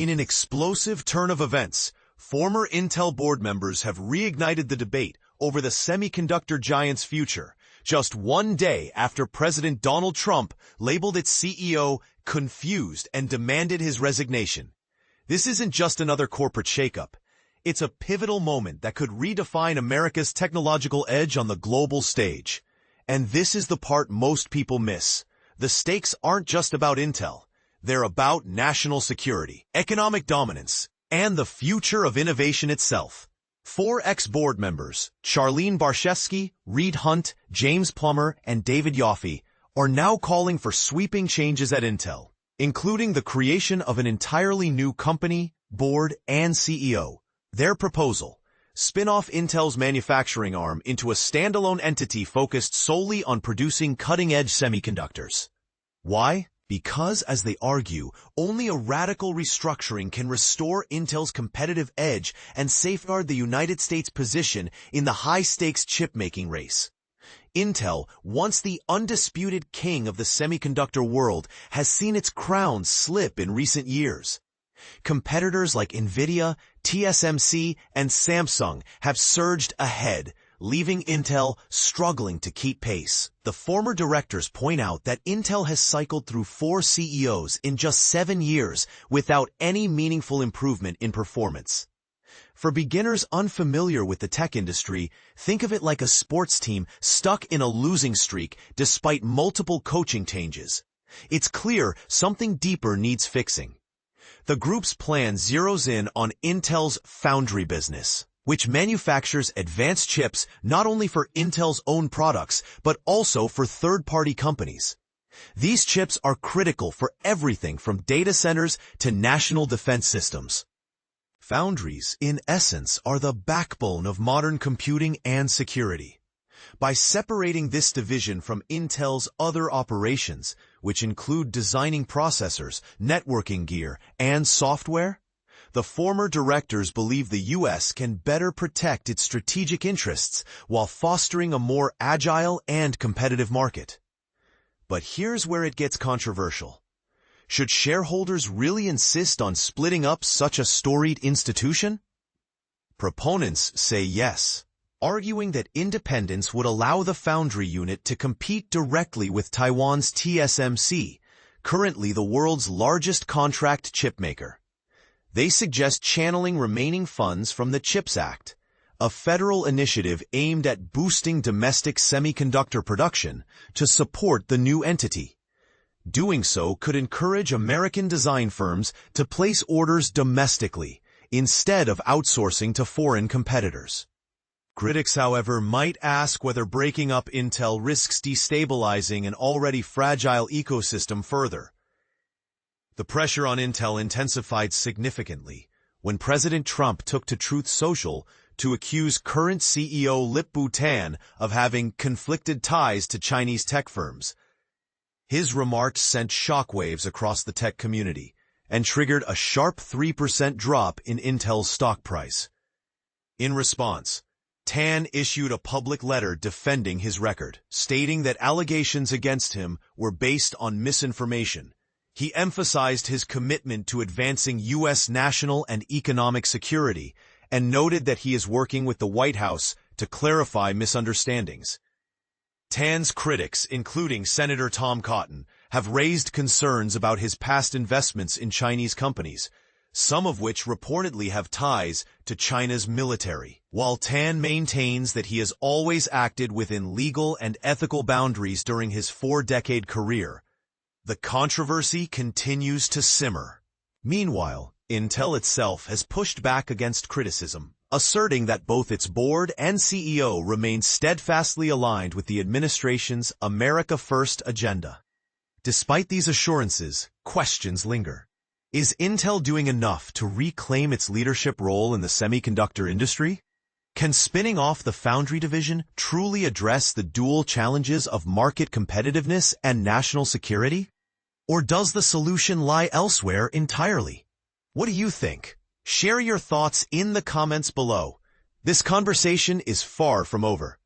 In an explosive turn of events, former Intel board members have reignited the debate over the semiconductor giant's future, just one day after President Donald Trump labeled its CEO confused and demanded his resignation. This isn't just another corporate shakeup. It's a pivotal moment that could redefine America's technological edge on the global stage. And this is the part most people miss. The stakes aren't just about Intel. They're about national security, economic dominance, and the future of innovation itself. 4 ex-board members, Charlene Barshevsky, Reed Hunt, James Plummer, and David Yoffie, are now calling for sweeping changes at Intel, including the creation of an entirely new company, board, and CEO. Their proposal: spin off Intel's manufacturing arm into a standalone entity focused solely on producing cutting-edge semiconductors. Why? Because, as they argue, only a radical restructuring can restore Intel's competitive edge and safeguard the United States' position in the high-stakes chip-making race. Intel, once the undisputed king of the semiconductor world, has seen its crown slip in recent years. Competitors like Nvidia, TSMC, and Samsung have surged ahead, leaving Intel struggling to keep pace. The former directors point out that Intel has cycled through 4 CEOs in just 7 years without any meaningful improvement in performance. For beginners unfamiliar with the tech industry, think of it like a sports team stuck in a losing streak despite multiple coaching changes. It's clear something deeper needs fixing. The group's plan zeroes in on Intel's foundry business, which manufactures advanced chips not only for Intel's own products, but also for third-party companies. These chips are critical for everything from data centers to national defense systems. Foundries, in essence, are the backbone of modern computing and security. By separating this division from Intel's other operations, which include designing processors, networking gear, and software, the former directors believe the U.S. can better protect its strategic interests while fostering a more agile and competitive market. But here's where it gets controversial. Should shareholders really insist on splitting up such a storied institution? Proponents say yes, arguing that independence would allow the foundry unit to compete directly with Taiwan's TSMC, currently the world's largest contract chipmaker. They suggest channeling remaining funds from the CHIPS Act, a federal initiative aimed at boosting domestic semiconductor production, to support the new entity. Doing so could encourage American design firms to place orders domestically, instead of outsourcing to foreign competitors. Critics, however, might ask whether breaking up Intel risks destabilizing an already fragile ecosystem further. The pressure on Intel intensified significantly when President Trump took to Truth Social to accuse current CEO Lip-Bu Tan of having conflicted ties to Chinese tech firms. His remarks sent shockwaves across the tech community and triggered a sharp 3% drop in Intel's stock price. In response, Tan issued a public letter defending his record, stating that allegations against him were based on misinformation. He emphasized his commitment to advancing U.S. national and economic security and noted that he is working with the White House to clarify misunderstandings. Tan's critics, including Senator Tom Cotton, have raised concerns about his past investments in Chinese companies, some of which reportedly have ties to China's military. While Tan maintains that he has always acted within legal and ethical boundaries during his 4-decade career, the controversy continues to simmer. Meanwhile, Intel itself has pushed back against criticism, asserting that both its board and CEO remain steadfastly aligned with the administration's America First agenda. Despite these assurances, questions linger. Is Intel doing enough to reclaim its leadership role in the semiconductor industry? Can spinning off the foundry division truly address the dual challenges of market competitiveness and national security? Or does the solution lie elsewhere entirely? What do you think? Share your thoughts in the comments below. This conversation is far from over.